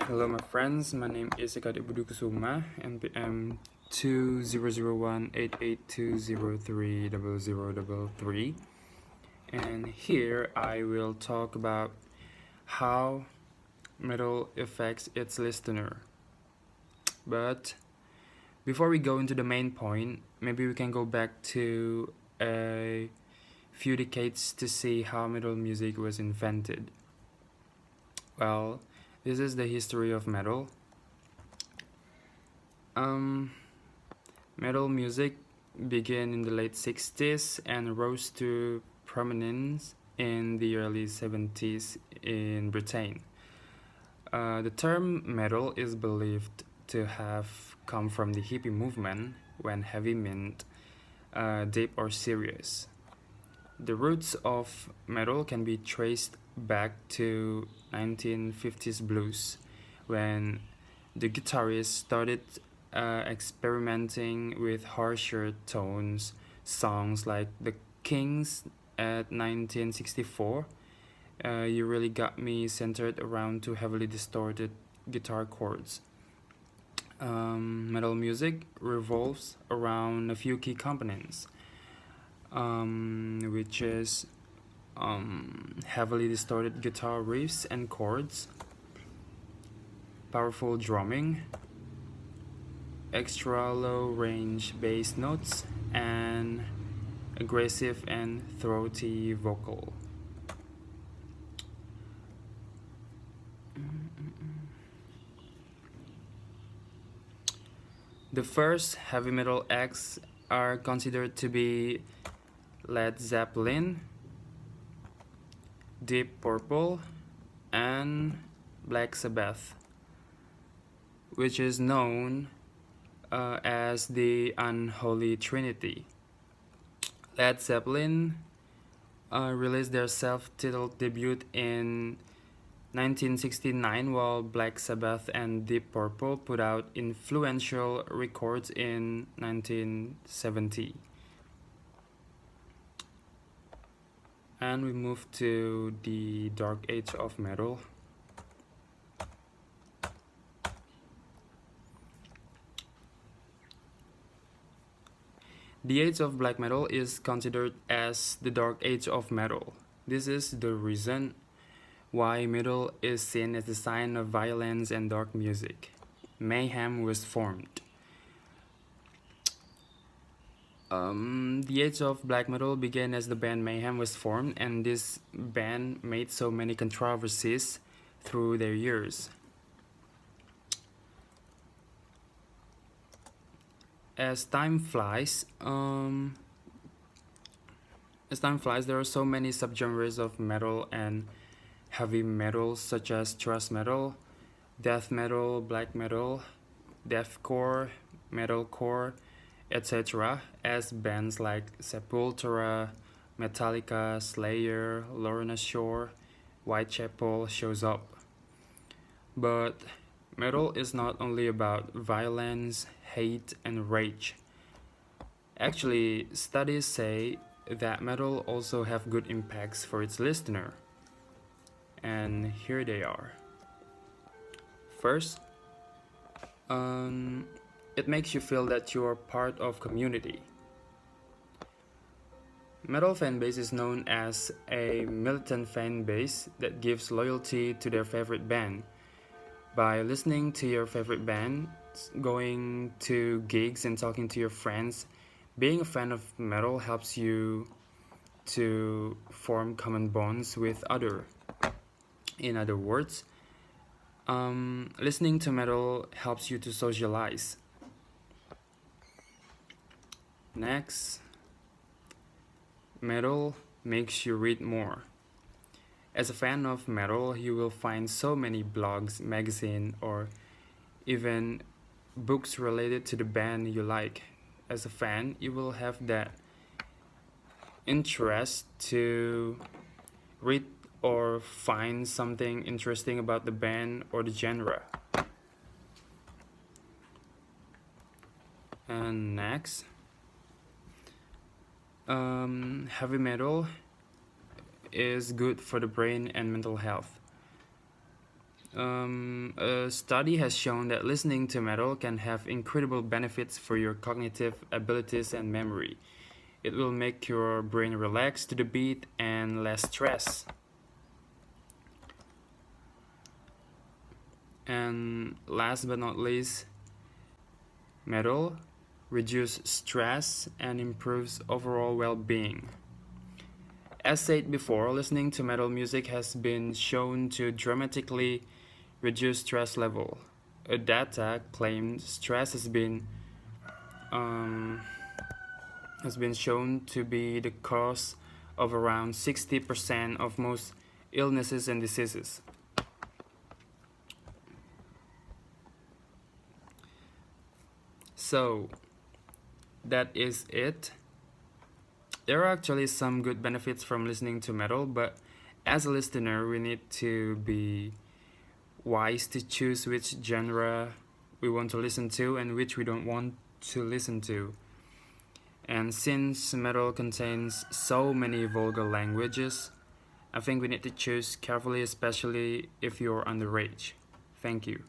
Hello, my friends. My name is I Kadek Budi Kusuma, NPM 20018820303033. And here I will talk about how metal affects its listener. But before we go into the main point, maybe we can go back to a few decades to see how metal music was invented. Well, this is the history of metal. Metal music began in the late 60s and rose to prominence in the early 70s in Britain. The term metal is believed to have come from the hippie movement when heavy meant deep or serious. The roots of metal can be traced back to 1950s blues when the guitarist started experimenting with harsher tones. Songs like The Kings at 1964, You Really Got Me, centered around two heavily distorted guitar chords. Metal music revolves around a few key components, which is heavily distorted guitar riffs and chords, powerful drumming, extra low range bass notes, and aggressive and throaty vocal. The first heavy metal acts are considered to be Led Zeppelin, Deep Purple, and Black Sabbath, which is known as the Unholy Trinity. Led Zeppelin released their self-titled debut in 1969, while Black Sabbath and Deep Purple put out influential records in 1970. And we move to the Dark Age of Metal. The age of black metal is considered as the dark age of metal. This is the reason why metal is seen as a sign of violence and dark music. Mayhem was formed. The age of black metal began as the band Mayhem was formed, and this band made so many controversies through their years. As time flies, there are so many subgenres of metal and heavy metal, such as thrash metal, death metal, black metal, deathcore, metalcore, etc., as bands like Sepultura, Metallica, Slayer, Lorna Shore, Whitechapel shows up. But metal is not only about violence, hate, and rage. Actually, studies say that metal also have good impacts for its listener. And here they are. First, it makes you feel that you are part of community. Metal fan base is known as a militant fan base that gives loyalty to their favorite band. By listening to your favorite band, going to gigs and talking to your friends, being a fan of metal helps you to form common bonds with others. In other words, listening to metal helps you to socialize. Next, metal makes you read more. As a fan of metal, you will find so many blogs, magazines, or even books related to the band you like. As a fan, you will have that interest to read or find something interesting about the band or the genre. And next, heavy metal is good for the brain and mental health. A study has shown that listening to metal can have incredible benefits for your cognitive abilities and memory. It will make your brain relax to the beat and less stress. And last but not least, metal reduces stress and improves overall well-being. As said before, listening to metal music has been shown to dramatically reduce stress level. A data claimed stress um, has been shown to be the cause of around 60% of most illnesses and diseases. So, that is it. There are actually some good benefits from listening to metal, but as a listener, we need to be wise to choose which genre we want to listen to and which we don't want to listen to. And since metal contains so many vulgar languages, I think we need to choose carefully, especially if you're underage. Thank you.